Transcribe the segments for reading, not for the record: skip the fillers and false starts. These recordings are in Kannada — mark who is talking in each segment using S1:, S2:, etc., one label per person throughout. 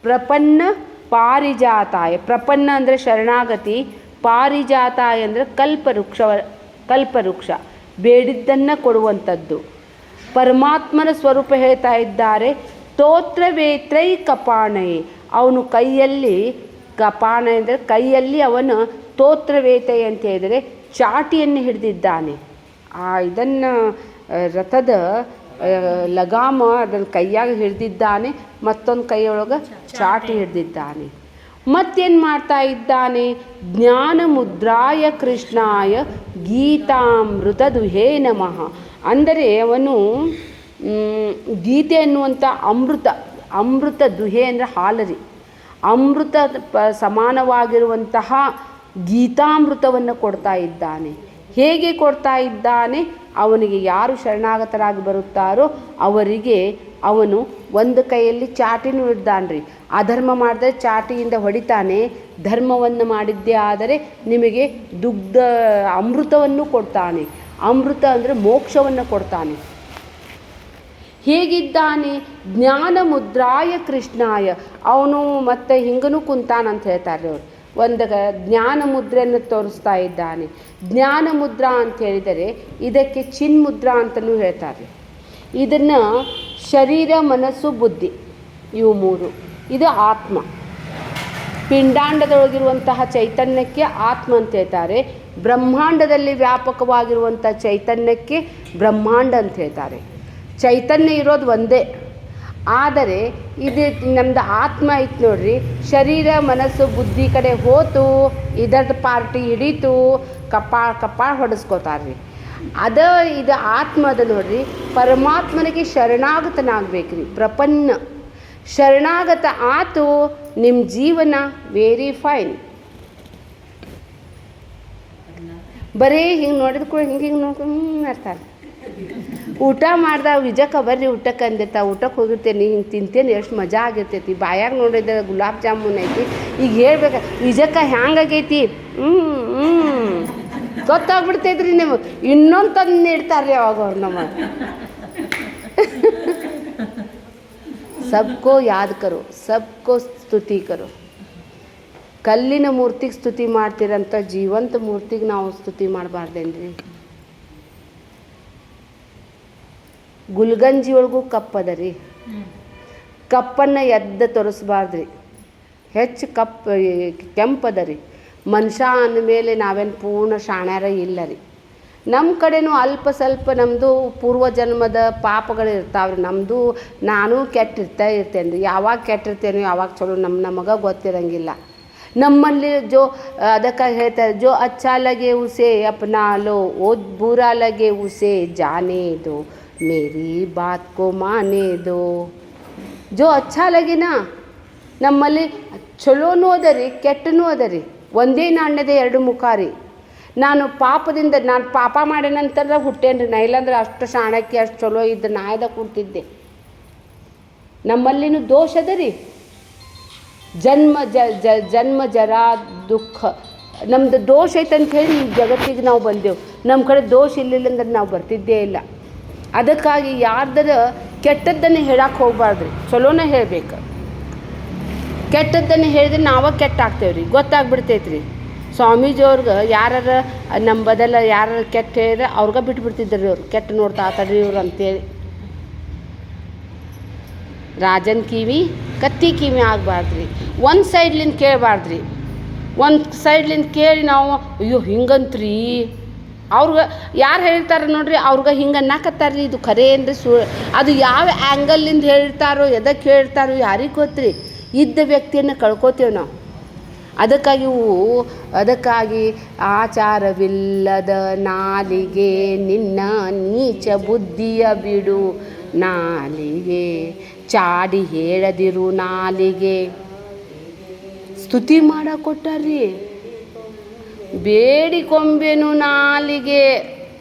S1: ಪ್ರಪನ್ನ ಪಾರಿಜಾತಾಯ. ಪ್ರಪನ್ನ ಅಂದರೆ ಶರಣಾಗತಿ, ಪಾರಿಜಾತಾಯ ಅಂದರೆ ಕಲ್ಪವೃಕ್ಷ ಬೇಡಿದ್ದನ್ನು ಕೊಡುವಂಥದ್ದು. ಪರಮಾತ್ಮನ ಸ್ವರೂಪ ಹೇಳ್ತಾ ಇದ್ದಾರೆ. ಸ್ತೋತ್ರವೇತ್ರೈ ಕಪಾಣಯೇ, ಅವನು ಕೈಯಲ್ಲಿ, ಕಪಾಣ ಅಂದರೆ ಕೈಯಲ್ಲಿ ಅವನು ಸ್ತೋತ್ರವೇತೈ ಅಂತ ಹೇಳಿದರೆ ಚಾಟಿಯನ್ನು ಹಿಡಿದಿದ್ದಾನೆ. ಇದನ್ನು ರಥದ ಲಗಾಮ ಅದನ್ನು ಕೈಯಾಗ ಹಿಡಿದಿದ್ದಾನೆ, ಮತ್ತೊಂದು ಕೈಯೊಳಗೆ ಚಾಟಿ ಹಿಡಿದಿದ್ದಾನೆ. ಮತ್ತೇನು ಮಾಡ್ತಾ ಇದ್ದಾನೆ? ಜ್ಞಾನ ಮುದ್ರಾಯ ಕೃಷ್ಣಾಯ ಗೀತಾಮೃತ ದುಹೇ ನಮಃ. ಅಂದರೆ ಅವನು ಗೀತೆ ಅನ್ನುವಂಥ ಅಮೃತ ದುಹೆ ಅಂದರೆ ಹಾಲರಿ, ಅಮೃತ ಸಮಾನವಾಗಿರುವಂತಹ ಗೀತಾಮೃತವನ್ನು ಕೊಡ್ತಾ ಇದ್ದಾನೆ. ಹೇಗೆ ಕೊಡ್ತಾ ಇದ್ದಾನೆ? ಅವನಿಗೆ ಯಾರು ಶರಣಾಗತರಾಗಿ ಬರುತ್ತಾರೋ ಅವರಿಗೆ ಅವನು ಒಂದು ಕೈಯಲ್ಲಿ ಚಾಟಿನೂ ಇದ್ದಾನ್ರಿ. ಅಧರ್ಮ ಮಾಡಿದರೆ ಚಾಟಿಯಿಂದ ಹೊಡಿತಾನೆ, ಧರ್ಮವನ್ನು ಮಾಡಿದ್ದೇ ಆದರೆ ನಿಮಗೆ ದುಗ್ಧ ಅಮೃತವನ್ನು ಕೊಡ್ತಾನೆ. ಅಮೃತ ಅಂದರೆ ಮೋಕ್ಷವನ್ನು ಕೊಡ್ತಾನೆ. ಹೇಗಿದ್ದಾನೆ? ಜ್ಞಾನ ಮುದ್ರಾಯ ಕೃಷ್ಣಾಯ. ಅವನು ಮತ್ತೆ ಹಿಂಗನೂ ಕುಂತಾನಂತ ಹೇಳ್ತಾರೆ ಅವರು. ಒಂದು ಜ್ಞಾನ ಮುದ್ರೆಯನ್ನು ತೋರಿಸ್ತಾ ಇದ್ದಾನೆ. ಜ್ಞಾನ ಮುದ್ರಾ ಅಂತ ಹೇಳಿದರೆ ಇದಕ್ಕೆ ಚಿನ್ಮುದ್ರಾ ಅಂತಲೂ ಹೇಳ್ತಾರೆ. ಇದನ್ನು ಶರೀರ, ಮನಸ್ಸು, ಬುದ್ಧಿ ಇವು ಮೂರು, ಇದು ಆತ್ಮ. ಪಿಂಡಾಂಡದೊಳಗಿರುವಂತಹ ಚೈತನ್ಯಕ್ಕೆ ಆತ್ಮ ಅಂತ ಹೇಳ್ತಾರೆ. ಬ್ರಹ್ಮಾಂಡದಲ್ಲಿ ವ್ಯಾಪಕವಾಗಿರುವಂಥ ಚೈತನ್ಯಕ್ಕೆ ಬ್ರಹ್ಮಾಂಡ ಅಂತ ಹೇಳ್ತಾರೆ. ಚೈತನ್ಯ ಇರೋದು ಒಂದೇ, ಆದರೆ ಇದು ನಮ್ಮದು ಆತ್ಮ ಐತೆ ನೋಡ್ರಿ, ಶರೀರ, ಮನಸ್ಸು, ಬುದ್ಧಿ ಕಡೆ ಹೋತು, ಇದರ ಪಾರ್ಟಿ ಹಿಡೀತು, ಕಪಾಳ ಹೊಡೆಸ್ಕೋತಾರ್ರಿ. ಇದು ಆತ್ಮ ಅದ ನೋಡ್ರಿ. ಪರಮಾತ್ಮನಿಗೆ ಶರಣಾಗತನಾಗಬೇಕ್ರಿ. ಪ್ರಪನ್ನ ಶರಣಾಗತ ಆತು, ನಿಮ್ಮ ಜೀವನ ವೆರಿ ಫೈನ್. ಬರೀ ಹಿಂಗೆ ನೋಡಿದ ಕೂಡ ಹಿಂಗೆ ನೋಡ್ಕೊಂಡು ಮಾಡ್ತಾರೆ. ಊಟ ಮಾಡ್ದಾಗ ವಿಜಕ್ಕ ಬರ್ರಿ ಊಟಕ್ಕೆ ಅಂದಿರ್ತಾವೆ. ಊಟಕ್ಕೆ ಹೋಗಿರ್ತೇನೆ, ಹಿಂಗೆ ತಿಂತೇನೆ, ಎಷ್ಟು ಮಜಾ ಆಗಿರ್ತೈತಿ. ಬಾಯಾಗ ನೋಡಿದ್ರೆ ಗುಲಾಬ್ ಜಾಮೂನ್ ಐತಿ. ಈಗ ಹೇಳ್ಬೇಕು ವಿಜಕ್ಕ ಹ್ಯಾಂಗಾಗೈತಿ, ಗೊತ್ತಾಗ್ಬಿಡ್ತೈತ್ರಿ ನೀವು. ಇನ್ನೊಂದು ತಂದು ನೀಡ್ತಾರೆ ಅವಾಗ ಅವ್ರು ನಮ್ಮ ಸಬ್ಕೋ ಯಾದ್ ಕರೋ, ಸಬ್ಕೋ ಸ್ತುತಿ ಕರೋ. ಕಲ್ಲಿನ ಮೂರ್ತಿಗೆ ಸ್ತುತಿ ಮಾಡ್ತೀರಂತ ಜೀವಂತ ಮೂರ್ತಿಗೆ ನಾವು ಸ್ತುತಿ ಮಾಡಬಾರ್ದೇನ್ರಿ? ಗುಲ್ಗಂಜಿ ಒಳಗೂ ಕಪ್ಪದ ರೀ. ಕಪ್ಪನ್ನು ಎದ್ದು ತೋರಿಸ್ಬಾರ್ದ್ರಿ, ಹೆಚ್ಚು ಕೆಂಪದ ರೀ. ಮನುಷ್ಯ ಅಂದಮೇಲೆ ನಾವೇನು ಪೂರ್ಣ ಶಾಣ್ಯಾರ ಇಲ್ಲ ರೀ. ನಮ್ಮ ಕಡೆನೂ ಅಲ್ಪ ಸ್ವಲ್ಪ ನಮ್ಮದು ಪೂರ್ವಜನ್ಮದ ಪಾಪಗಳು ಇರ್ತಾವ್ರಿ. ನಮ್ಮದು ನಾನು ಇರ್ತೇನೆ ರೀ. ಯಾವಾಗ ಕೆಟ್ಟಿರ್ತೇನೋ ಯಾವಾಗ ಚಲೋ ನಮಗೆ ಗೊತ್ತಿರಂಗಿಲ್ಲ. ನಮ್ಮಲ್ಲಿ ಅದಕ್ಕಾಗಿ ಹೇಳ್ತಾರೆ, ಜೋ ಅಚ್ಚಾ ಲಗೆ ಉಸೆ ಅಪ್ನಾ ಲೋ, ಓ ಬುರಾ ಲಗೆ ಉಸೆ ಜಾನೇ ದೋ, ಮೇರಿ ಬಾತ್ ಕೋ ಮಾನೇ ದೋ. ಜೋ ಅಚ್ಚಾ ಲಗೆನಾ, ನಮ್ಮಲ್ಲಿ ಚಲೋನೂ ಅದ ರೀ, ಕೆಟ್ಟನೂ ಅದ ರೀ. ಒಂದೇ ನಾಣ್ಯದ ಎರಡು ಮುಖ ರೀ. ನಾನು ಪಾಪ ಮಾಡಿದ ನಂತರ ಹುಟ್ಟೇನ್ರಿ ನಾ. ಇಲ್ಲಾಂದ್ರೆ ಅಷ್ಟು ಶಾಣಕ್ಕೆ ಅಷ್ಟು ಚಲೋ ಇದ್ದು ನಾಯದ ಕೂಡ್ತಿದ್ದೆ. ನಮ್ಮಲ್ಲಿನೂ ದೋಷ ಅದ ರೀ. ಜನ್ಮ ಜರಾ ದುಃಖ, ನಮ್ಮದು ದೋಷ ಐತೆ ಅಂತ ಹೇಳಿ ಜಗತ್ತಿಗೆ ನಾವು ಬಂದೆವು. ನಮ್ಮ ಕಡೆ ದೋಷ ಇರಲಿಲ್ಲ ಅಂದ್ರೆ ನಾವು ಬರ್ತಿದ್ದೇ ಇಲ್ಲ. ಅದಕ್ಕಾಗಿ ಯಾರ್ದರ ಕೆಟ್ಟದ್ದನ್ನು ಹೇಳಕ್ಕೆ ಹೋಗ್ಬಾರ್ದ್ರಿ, ಚಲೋನ ಹೇಳ್ಬೇಕು. ಕೆಟ್ಟದ್ದನ್ನು ಹೇಳಿದ್ರೆ ನಾವೇ ಕೆಟ್ಟ ಆಗ್ತೇವೆ ರೀ, ಗೊತ್ತಾಗ್ಬಿಡ್ತೈತೆ ರೀ. ಸ್ವಾಮೀಜಿಯವ್ರಿಗೆ ಯಾರು ನಮ್ಮ ಬದಲ ಯಾರು ಕೆಟ್ಟ ಹೇಳಿದ್ರೆ ಅವ್ರಿಗೆ ಬಿಟ್ಬಿಡ್ತಿದ್ರಿ ಅವ್ರು. ಕೆಟ್ಟ ನೋಡ್ತಾ ಆತಡ್ರಿ ಇವ್ರು ಅಂತೇಳಿ. ರಾಜನ ಕಿವಿ ಕತ್ತಿ ಕಿವಿ ಆಗಬಾರ್ದ್ರಿ. ಒಂದು ಸೈಡ್ಲಿಂದ ಕೇಳಬಾರ್ದ್ರಿ. ಒಂದು ಸೈಡ್ಲಿಂದ ಕೇಳಿ ನಾವು ಅಯ್ಯೋ ಹಿಂಗಂತ್ರಿ, ಅವ್ರಿಗೆ ಯಾರು ಹೇಳ್ತಾರೆ ನೋಡ್ರಿ, ಅವ್ರಿಗೆ ಹಿಂಗೆ ಅನ್ನಕತ್ತಾರ್ರಿ, ಇದು ಖರೆ ಏನ್ರಿ ಅದು ಯಾವ ಆ್ಯಂಗಲ್ಲಿಂದ ಹೇಳ್ತಾರೋ ಎದಕ್ಕೆ ಹೇಳ್ತಾರೋ ಯಾರಿಗೆ ಗೊತ್ತ್ರಿ. ಇದ್ದ ವ್ಯಕ್ತಿಯನ್ನು ಕಳ್ಕೋತೇವೆ ನಾವು. ಅದಕ್ಕಾಗಿ ಆಚಾರವಿಲ್ಲದ ನಾಲಿಗೆ ನಿನ್ನ ನೀಚ ಬುದ್ಧಿಯ ಬಿಡು ನಾಲಿಗೆ, ಚಾಡಿ ಹೇಳದಿರು ನಾಲಿಗೆ. ಸ್ತುತಿ ಮಾಡಕ್ಕೆ ಕೊಟ್ಟಾರ್ರಿ. ಬೇಡಿಕೊಂಬೆನು ನಾಲಿಗೆ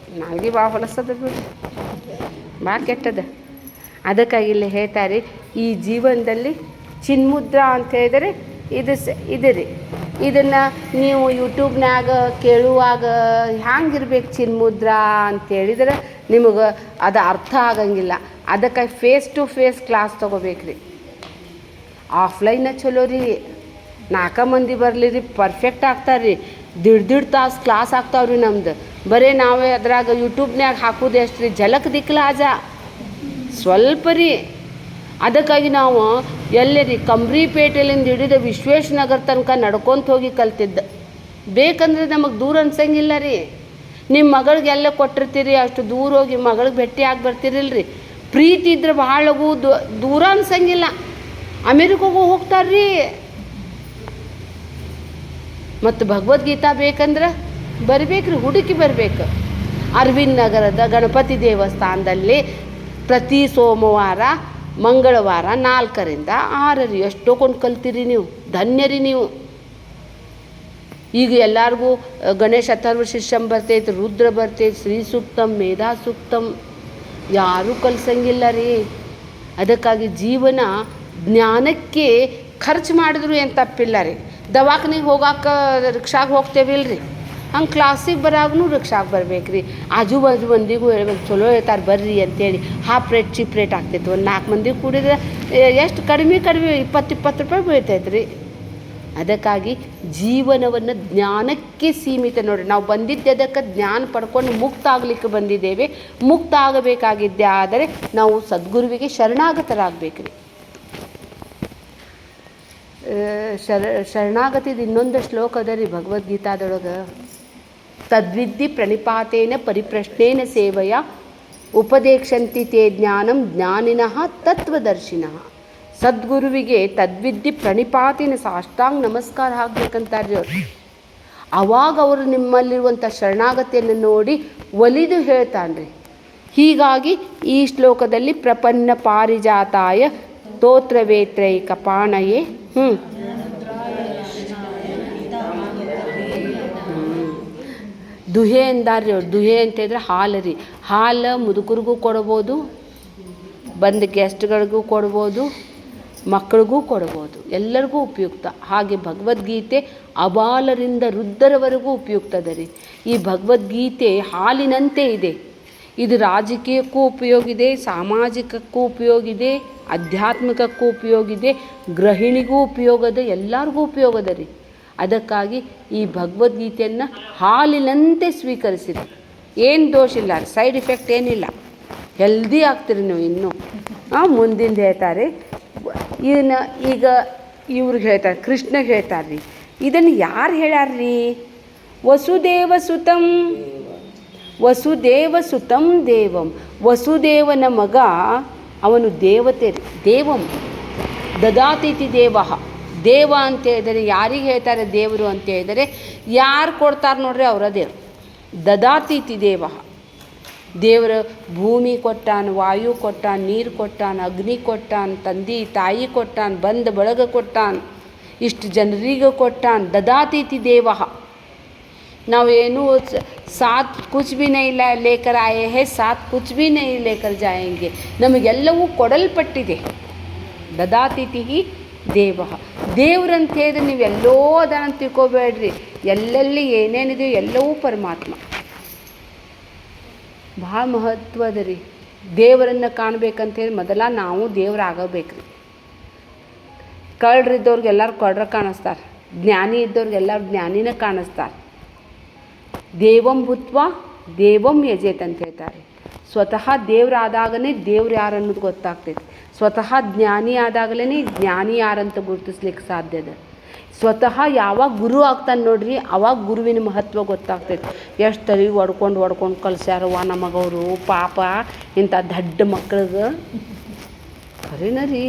S1: ಭಾಳ ಹೊಲಸದ ಬಿಡು, ಭಾಳ ಕೆಟ್ಟದ. ಅದಕ್ಕಾಗಿ ಇಲ್ಲಿ ಹೇಳ್ತಾರೆ, ಈ ಜೀವನದಲ್ಲಿ ಚಿನ್ಮುದ್ರಾ ಅಂತ ಹೇಳಿದರೆ ಇದು ರೀ. ಇದನ್ನು ನೀವು ಯೂಟ್ಯೂಬ್ನಾಗ ಕೇಳುವಾಗ ಹ್ಯಾಂಗಿರ್ಬೇಕು ಚಿನ್ಮುದ್ರಾ ಅಂತೇಳಿದ್ರೆ ನಿಮಗೆ ಅದು ಅರ್ಥ ಆಗಂಗಿಲ್ಲ. ಅದಕ್ಕಾಗಿ ಫೇಸ್ ಟು ಫೇಸ್ ಕ್ಲಾಸ್ ತೊಗೋಬೇಕ್ರಿ. ಆಫ್ಲೈನ ಚಲೋ ರೀ, 4 ಮಂದಿ ಬರಲಿ ರೀ, ಪರ್ಫೆಕ್ಟ್ ಆಗ್ತಾರೆ ರೀ. ದಿಡ್ ತಾಸು ಕ್ಲಾಸ್ ಆಗ್ತಾವ್ರಿ ನಮ್ದು. ಬರೀ ನಾವೇ ಅದ್ರಾಗ ಯೂಟ್ಯೂಬ್ನ್ಯಾಗ ಹಾಕೋದು ಎಷ್ಟು ರೀ, ಜಲಕ್ ದಿಕ್ಲಾಜ ಸ್ವಲ್ಪ ರೀ. ಅದಕ್ಕಾಗಿ ನಾವು ಎಲ್ಲೇ ರೀ ಕಂಬ್ರಿಪೇಟೆಲಿಂದ ಹಿಡಿದು ವಿಶ್ವೇಶ್ವನಗರ ತನಕ ನಡ್ಕೊತ ಹೋಗಿ ಕಲ್ತಿದ್ದ. ಬೇಕಂದ್ರೆ ನಮಗೆ ದೂರ ಅನ್ಸಂಗಿಲ್ಲ ರೀ. ನಿಮ್ಮ ಮಗಳಿಗೆ ಎಲ್ಲ ಕೊಟ್ಟಿರ್ತೀರಿ, ಅಷ್ಟು ದೂರ ಹೋಗಿ ಮಗಳಿಗೆ ಭೇಟಿ ಆಗಿ ಬರ್ತಿರಿಲ್ರಿ. ಪ್ರೀತಿ ಇದ್ರೆ ಭಾಳ ದೂರ ಅನ್ಸಂಗಿಲ್ಲ. ಅಮೇರಿಕಾಗೂ ಹೋಗ್ತಾರ್ರಿ. ಮತ್ತು ಭಗವದ್ಗೀತಾ ಬೇಕಂದ್ರೆ ಬರಬೇಕ್ರಿ, ಹುಡುಕಿ ಬರಬೇಕು. ಅರವಿಂದ್ ನಗರದ ಗಣಪತಿ ದೇವಸ್ಥಾನದಲ್ಲಿ ಪ್ರತಿ ಸೋಮವಾರ ಮಂಗಳವಾರ 4ರಿಂದ 6 ರೀ. ಎಷ್ಟೋ ಕೊಂಡು ಕಲ್ತೀರಿ ನೀವು, ಧನ್ಯರಿ ನೀವು. ಈಗ ಎಲ್ಲರಿಗೂ ಗಣೇಶ ಅಥರ್ವ ಶಿಷ್ಯಂ ಬರ್ತೈತೆ, ರುದ್ರ ಬರ್ತೈತೆ, ಶ್ರೀ ಸೂಕ್ತಂ, ಮೇಧಾ ಸೂಕ್ತಂ, ಯಾರೂ ಕಲ್ಸಂಗಿಲ್ಲ ರೀ. ಅದಕ್ಕಾಗಿ ಜೀವನ ಜ್ಞಾನಕ್ಕೆ ಖರ್ಚು ಮಾಡಿದ್ರು ಏನು ತಪ್ಪಿಲ್ಲ ರೀ. ದವಾಖಾನಿಗೆ ಹೋಗಾಕ ರಿಕ್ಷಾಗೆ ಹೋಗ್ತೇವಿಲ್ರಿ, ಹಂಗೆ ಕ್ಲಾಸಿಗೆ ಬರಾಗೂ ರಿಕ್ಷಾಗೆ ಬರ್ಬೇಕು ರೀ. ಆಜು ಬಾಜು ಮಂದಿಗೂ ಹೇಳ್ಬೇಕು, ಚಲೋ ಹೇಳ್ತಾರೆ ಬರ್ರಿ ಅಂತೇಳಿ. ಹಾಫ್ ರೇಟ್ ಚೀಪ್ ರೇಟ್ ಆಗ್ತೈತೆ. ಒಂದು 4 ಮಂದಿ ಕೂಡಿದ್ರೆ ಎಷ್ಟು ಕಡಿಮೆ 20 ರೂಪಾಯಿ ಬೀಳ್ತೈತೆ ರೀ. ಅದಕ್ಕಾಗಿ ಜೀವನವನ್ನು ಜ್ಞಾನಕ್ಕೆ ಸೀಮಿತ ನೋಡಿರಿ. ನಾವು ಬಂದಿದ್ದೆ ಅದಕ್ಕೆ ಜ್ಞಾನ ಪಡ್ಕೊಂಡು ಮುಕ್ತ ಆಗಲಿಕ್ಕೆ ಬಂದಿದ್ದೇವೆ. ಮುಕ್ತ ಆಗಬೇಕಾಗಿದ್ದೆ ಆದರೆ ನಾವು ಸದ್ಗುರುವಿಗೆ ಶರಣಾಗತರಾಗಬೇಕು ರೀ. ಶರಣಾಗತಿದ ಇನ್ನೊಂದು ಶ್ಲೋಕ ಅದ ರೀ ಭಗವದ್ಗೀತಾದೊಳಗೆ. ತದ್ವಿದ್ಧಿ ಪ್ರಣಿಪಾತೇನ ಪರಿಪ್ರಶ್ನೇನ ಸೇವೆಯ ಉಪದೇಕ್ಷಂತಿ ತೇ ಜ್ಞಾನಂ ಜ್ಞಾನಿನಃ ತತ್ವದರ್ಶಿನಃ. ಸದ್ಗುರುವಿಗೆ ತದ್ವಿದ್ಧಿ ಪ್ರಣಿಪಾತಿನ ಸಾಷ್ಟಾಂಗ ನಮಸ್ಕಾರ ಹಾಕ್ಬೇಕಂತಾರೆ ರೀ ಅವರು. ಅವಾಗ ಅವರು ನಿಮ್ಮಲ್ಲಿರುವಂಥ ಶರಣಾಗತಿಯನ್ನು ನೋಡಿ ಒಲಿದು ಹೇಳ್ತಾನೆ ರೀ. ಹೀಗಾಗಿ ಈ ಶ್ಲೋಕದಲ್ಲಿ ಪ್ರಪನ್ನ ಪಾರಿಜಾತಾಯ ಸ್ತೋತ್ರವೇತ್ರೈಕ ಪಾಣಯೇ ದುಹೆ ಅಂದಾರ್ರಿ ಅವ್ರು. ದುಹೆ ಅಂತ ಹೇಳಿದ್ರೆ ಹಾಲು ರೀ. ಹಾಲು ಮುದುಕರಿಗೂ ಕೊಡ್ಬೋದು, ಬಂದ ಗೆಸ್ಟ್ಗಳಿಗೂ ಕೊಡ್ಬೋದು, ಮಕ್ಕಳಿಗೂ ಕೊಡ್ಬೋದು, ಎಲ್ಲರಿಗೂ ಉಪಯುಕ್ತ. ಹಾಗೆ ಭಗವದ್ಗೀತೆ ಅಬಾಲರಿಂದ ವೃದ್ಧರವರೆಗೂ ಉಪಯುಕ್ತದ ರೀ. ಈ ಭಗವದ್ಗೀತೆ ಹಾಲಿನಂತೆ ಇದೆ. ಇದು ರಾಜಕೀಯಕ್ಕೂ ಉಪಯೋಗ ಇದೆ, ಸಾಮಾಜಿಕಕ್ಕೂ ಉಪಯೋಗ ಇದೆ, ಆಧ್ಯಾತ್ಮಿಕಕ್ಕೂ ಉಪಯೋಗ ಇದೆ, ಗೃಹಿಣಿಗೂ ಉಪಯೋಗದ, ಎಲ್ಲರಿಗೂ ಉಪಯೋಗದ ರೀ. ಅದಕ್ಕಾಗಿ ಈ ಭಗವದ್ಗೀತೆಯನ್ನು ಹಾಲಿನಂತೆ ಸ್ವೀಕರಿಸಿರಿ. ಏನು ದೋಷ ಇಲ್ಲ, ಸೈಡ್ ಇಫೆಕ್ಟ್ ಏನಿಲ್ಲ, ಹೆಲ್ದಿ ಆಗ್ತೀರಿ ನೀವು. ಇನ್ನೂ ಮುಂದಿಂದ ಹೇಳ್ತಾರೆ ಇದನ್ನು. ಈಗ ಇವ್ರಿಗೆ ಹೇಳ್ತಾರೆ, ಕೃಷ್ಣಗೆ ಹೇಳ್ತಾರೆ ರೀ. ಇದನ್ನು ಯಾರು ಹೇಳ್ಯಾರ್ರೀ? ವಸುದೇವಸುತಂ ದೇವಂ. ವಸುದೇವನ ಮಗ ಅವನು ದೇವತೆ ರೀ. ದೇವಂ ದದಾತಿಥಿ ದೇವ. ದೇವ ಅಂತ ಹೇಳಿದರೆ ಯಾರಿಗೆ ಹೇಳ್ತಾರೆ ದೇವರು ಅಂತ ಹೇಳಿದರೆ, ಯಾರು ಕೊಡ್ತಾರೆ ನೋಡ್ರಿ ಅವರ ದೇವರು. ದದಾತಿಥಿ ದೇವ. ದೇವರು ಭೂಮಿ ಕೊಟ್ಟಾನ, ವಾಯು ಕೊಟ್ಟಾನ, ನೀರು ಕೊಟ್ಟಾನ, ಅಗ್ನಿ ಕೊಟ್ಟಾನ, ತಂದೆ ತಾಯಿ ಕೊಟ್ಟಾನ, ಬಂದ ಬಳಗ ಕೊಟ್ಟಾನ, ಇಷ್ಟು ಜನರಿಗೆ ಕೊಟ್ಟಾನ. ದದಾತಿಥಿ ದೇವ. ನಾವೇನು ಸಾತ್ ಕುಚ್ ಭಿ ನೈ ಲೇಕರ್ ಆಯೇ ಹೇ, ಸಾತ್ ಕುಚ್ ಭಿ ನೈ ಲೇಕರ್ ಜಾಯೆಂಗೆ. ನಮಗೆಲ್ಲವೂ ಕೊಡಲ್ಪಟ್ಟಿದೆ. ದದಾತಿಥಿ ದೇವ. ದೇವ್ರಂತ ಹೇಳಿದ್ರೆ ನೀವೆಲ್ಲೋ ಅದನ್ನು ತಿಳ್ಕೊಬೇಡ್ರಿ. ಎಲ್ಲೆಲ್ಲಿ ಏನೇನಿದೆಯೋ ಎಲ್ಲವೂ ಪರಮಾತ್ಮ. ಭಾಳ ಮಹತ್ವದ ರೀ. ದೇವರನ್ನು ಕಾಣಬೇಕಂತೇಳಿ ಮೊದಲ ನಾವು ದೇವರಾಗಬೇಕು ರೀ. ಕಳ್ರಿದ್ದವ್ರಿಗೆ ಎಲ್ಲರೂ ಕಳ್ರ ಕಾಣಿಸ್ತಾರೆ, ಜ್ಞಾನಿ ಇದ್ದವ್ರಿಗೆಲ್ಲರೂ ಜ್ಞಾನಿನ ಕಾಣಿಸ್ತಾರೆ. ದೇವಂ ಭೂತ್ವ ದೇವಂ ಯಜೇತ್ ಅಂತ ಹೇಳ್ತಾರೆ. ಸ್ವತಃ ದೇವರಾದಾಗಲೇ ದೇವ್ರು ಯಾರು ಅನ್ನೋದು ಗೊತ್ತಾಗ್ತೈತೆ. ಸ್ವತಃ ಜ್ಞಾನಿ ಆದಾಗಲೇ ಜ್ಞಾನಿ ಯಾರಂತ ಗುರುತಿಸ್ಲಿಕ್ಕೆ ಸಾಧ್ಯದ. ಸ್ವತಃ ಯಾವಾಗ ಗುರು ಆಗ್ತಾನೆ ನೋಡ್ರಿ, ಅವಾಗ ಗುರುವಿನ ಮಹತ್ವ ಗೊತ್ತಾಗ್ತೈತೆ. ಎಷ್ಟು ತಲೆ ಹೊಡ್ಕೊಂಡು ಕಳ್ಸ್ಯಾರವ್ವ ನಮಗವರು. ಪಾಪ ಇಂಥ ದಡ್ಡ ಮಕ್ಳಿಗೆ ಖರೇನ ರೀ,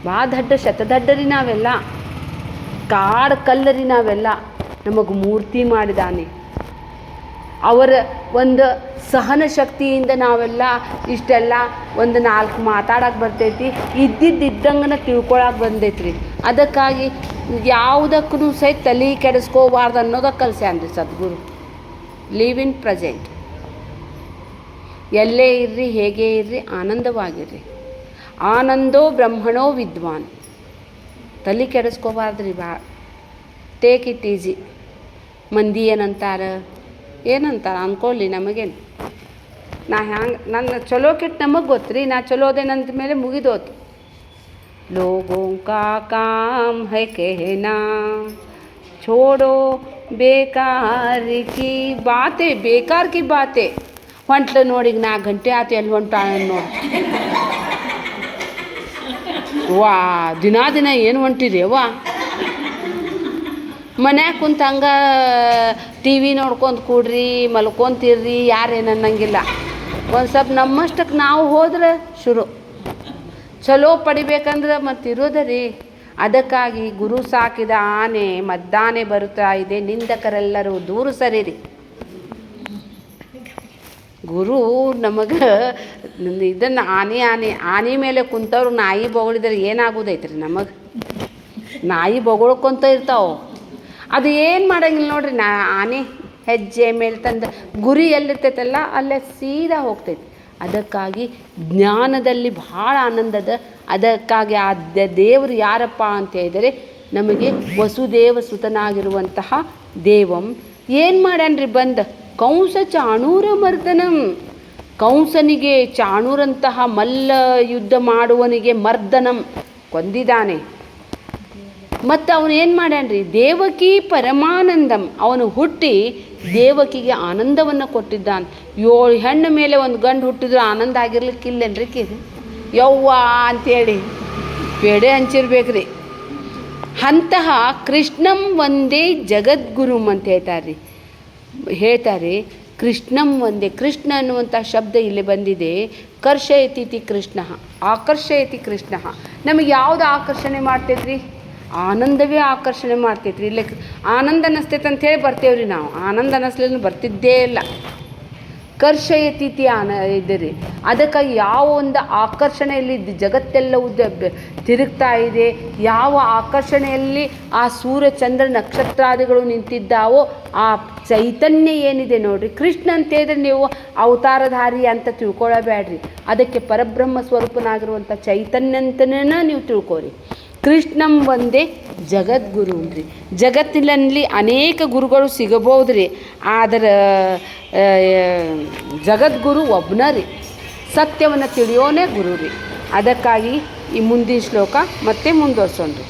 S1: ಭಾಳ ದಡ್ಡ ಶತದಡ್ಡರಿ ನಾವೆಲ್ಲ. ಕಾಡು ಕಲ್ಲರಿ ನಾವೆಲ್ಲ. ನಮಗೆ ಮೂರ್ತಿ ಮಾಡಿದಾನೆ. ಅವರ ಒಂದು ಸಹನ ಶಕ್ತಿಯಿಂದ ನಾವೆಲ್ಲ ಇಷ್ಟೆಲ್ಲ ಒಂದು 4 ಮಾತಾಡೋಕೆ ಬರ್ತೈತಿ. ಇದ್ದಂಗನ ತಿಳ್ಕೊಳಕ್ಕೆ ಬಂದೈತ್ರಿ. ಅದಕ್ಕಾಗಿ ಯಾವುದಕ್ಕೂ ಸಹಿತ ತಲೆ ಕೆಡಿಸ್ಕೋಬಾರ್ದು ಅನ್ನೋದಕ್ಕೆ ಕಲ್ಸ್ಯಾನ್ರಿ ಸದ್ಗುರು. Live in present. ಎಲ್ಲೇ ಇರ್ರಿ, ಹೇಗೆ ಇರ್ರಿ, ಆನಂದವಾಗಿರ್ರಿ. ಆನಂದೋ ಬ್ರಹ್ಮಣೋ ವಿದ್ವಾನ್. ತಲೆ ಕೆಡಿಸ್ಕೋಬಾರ್ದ್ರಿ ಭಾಳ. Take it easy. ಮಂದಿ ಏನಂತಾರೆ ಅಂದ್ಕೊಳ್ಳಿ, ನಮಗೇನು. ನಾ ಹ್ಯಾಂಗೆ ನನ್ನ ಚಲೋ ಕೆಟ್ಟು ನಮಗೆ ಗೊತ್ತು ರೀ. ನಾ ಚಲೋ ಅದೇನಂತ ಮೇಲೆ ಮುಗಿದೋತು. लोगों का काम है कहना छोड़ो बेकार की बातें बेकार की बातें ಹೊಂಟ್ಲು ನೋಡಿ ಈಗ 4 ಗಂಟೆ ಆತು ಎಲ್ಲಿ ಹೊಂಟಾಳ ನೋಡಿ ವಾ ದಿನ ಏನು ಹೊಂಟಿರಿ ಅವ್ವ ಮನ್ಯಾಗ ಕುಂತ ಹಂಗೆ ಟಿ ವಿ ನೋಡ್ಕೊಂಡು ಕೂಡ್ರಿ ಮಲ್ಕೊಂತಿರ್ರಿ ಯಾರೇನು ಅನ್ನಂಗಿಲ್ಲ ಒಂದು ಸ್ವಲ್ಪ ನಮ್ಮಷ್ಟಕ್ಕೆ ನಾವು ಹೋದ್ರೆ ಶುರು ಚಲೋ ಪಡಿಬೇಕಂದ್ರೆ ಮತ್ತು ಇರೋದ ರೀ ಅದಕ್ಕಾಗಿ ಗುರು ಸಾಕಿದ ಆನೆ ಮದ್ದಾನೆ ಬರುತ್ತಾ ಇದೆ ನಿಂದಕರೆಲ್ಲರೂ ದೂರ ಸರಿರಿ ಗುರು ನಮಗೆ ಇದನ್ನು ಆನೆ ಮೇಲೆ ಕುಂತವ್ರು ನಾಯಿ ಬೊಗಳಿದ್ರೆ ಏನಾಗೋದೈತ್ರಿ ನಮಗೆ ನಾಯಿ ಬೊಗಳ್ಕೊಂತ ಇರ್ತಾವೆ ಅದು ಏನು ಮಾಡಂಗಿಲ್ಲ ನೋಡ್ರಿ ಆನೆ ಹೆಜ್ಜೆ ಮೇಲೆ ತಂದು ಗುರಿ ಎಲ್ಲಿರ್ತೈತಲ್ಲ ಅಲ್ಲೇ ಸೀದಾ ಹೋಗ್ತೈತಿ ಅದಕ್ಕಾಗಿ ಜ್ಞಾನದಲ್ಲಿ ಭಾಳ ಆನಂದದ ಅದಕ್ಕಾಗಿ ಆ ದೇವರು ಯಾರಪ್ಪ ಅಂತ ಹೇಳಿದರೆ ನಮಗೆ ವಸುದೇವ ಸುತನಾಗಿರುವಂತಹ ದೇವಂ ಏನು ಮಾಡ್ಯಾನ್ರಿ ಬಂದ ಕಂಸ ಚಾಣೂರ ಮರ್ದನಂ ಕಂಸನಿಗೆ ಚಾಣೂರಂತಹ ಮಲ್ಲ ಯುದ್ಧ ಮಾಡುವನಿಗೆ ಮರ್ದನಂ ಕೊಂದಿದ್ದಾನೆ ಮತ್ತು ಅವನು ಏನು ಮಾಡ್ಯಾನ್ರಿ ದೇವಕಿ ಪರಮಾನಂದಂ ಅವನು ಹುಟ್ಟಿ ದೇವಕಿಗೆ ಆನಂದವನ್ನು ಕೊಟ್ಟಿದ್ದಾನೆ 7 ಹೆಣ್ಣು ಮೇಲೆ ಒಂದು ಗಂಡು ಹುಟ್ಟಿದ್ರು ಆನಂದ ಆಗಿರ್ಲಿಕ್ಕಿಲ್ಲೇನ್ರಿ ಯವ್ವ ಅಂತೇಳಿ ಪೇಡೆ ಹಂಚಿರ್ಬೇಕ್ರಿ ಅಂತಹ ಕೃಷ್ಣಂ ಒಂದೇ ಜಗದ್ಗುರುಂ ಅಂತ ಹೇಳ್ತಾರೆ ಕೃಷ್ಣಂ ಒಂದೇ ಕೃಷ್ಣ ಅನ್ನುವಂಥ ಶಬ್ದ ಇಲ್ಲಿ ಬಂದಿದೆ ಕರ್ಷಯತಿ ಕೃಷ್ಣ ಆಕರ್ಷಯತಿ ಕೃಷ್ಣ ನಮಗೆ ಯಾವುದು ಆಕರ್ಷಣೆ ಮಾಡ್ತೈತ್ರಿ ಆನಂದವೇ ಆಕರ್ಷಣೆ ಮಾಡ್ತೈತ್ರಿ ಇಲ್ಲೇ ಆನಂದ ಅನ್ನಿಸ್ತೈತೆ ಅಂಥೇಳಿ ಬರ್ತೇವ್ರಿ ನಾವು ಆನಂದ ಅನ್ನಿಸ್ಲಿಲ್ಲ ಬರ್ತಿದ್ದೇ ಇಲ್ಲ ಕರ್ಷಯತಿಥಿ ಇದೆ ಅದಕ್ಕಾಗಿ ಯಾವ ಒಂದು ಆಕರ್ಷಣೆಯಲ್ಲಿ ಜಗತ್ತೆಲ್ಲ ತಿರುಗ್ತಾ ಇದೆ ಯಾವ ಆಕರ್ಷಣೆಯಲ್ಲಿ ಆ ಸೂರ್ಯ ಚಂದ್ರ ನಕ್ಷತ್ರಾದಿಗಳು ನಿಂತಿದ್ದಾವೋ ಆ ಚೈತನ್ಯ ಏನಿದೆ ನೋಡ್ರಿ ಕೃಷ್ಣ ಅಂತ ಹೇಳಿದ್ರೆ ನೀವು ಅವತಾರಧಾರಿ ಅಂತ ತಿಳ್ಕೊಳ್ಳಬೇಡ್ರಿ ಅದಕ್ಕೆ ಪರಬ್ರಹ್ಮ ಸ್ವರೂಪನಾಗಿರುವಂಥ ಚೈತನ್ಯ ಅಂತನೇ ನೀವು ತಿಳ್ಕೊರಿ ಕೃಷ್ಣಂ ಒಂದೇ ಜಗದ್ಗುರು ಅಂದ್ರಿ ಜಗತ್ತಿನಲ್ಲಿ ಅನೇಕ ಗುರುಗಳು ಸಿಗಬಹುದು ರೀ ಆದರೆ ಜಗದ್ಗುರು ಒಬ್ಬನ ರೀ ಸತ್ಯವನ್ನು ತಿಳಿಯೋನೇ ಗುರು ರೀ ಅದಕ್ಕಾಗಿ ಈ ಮುಂದಿನ ಶ್ಲೋಕ ಮತ್ತೆ ಮುಂದುವರ್ಸೋಣ್ರಿ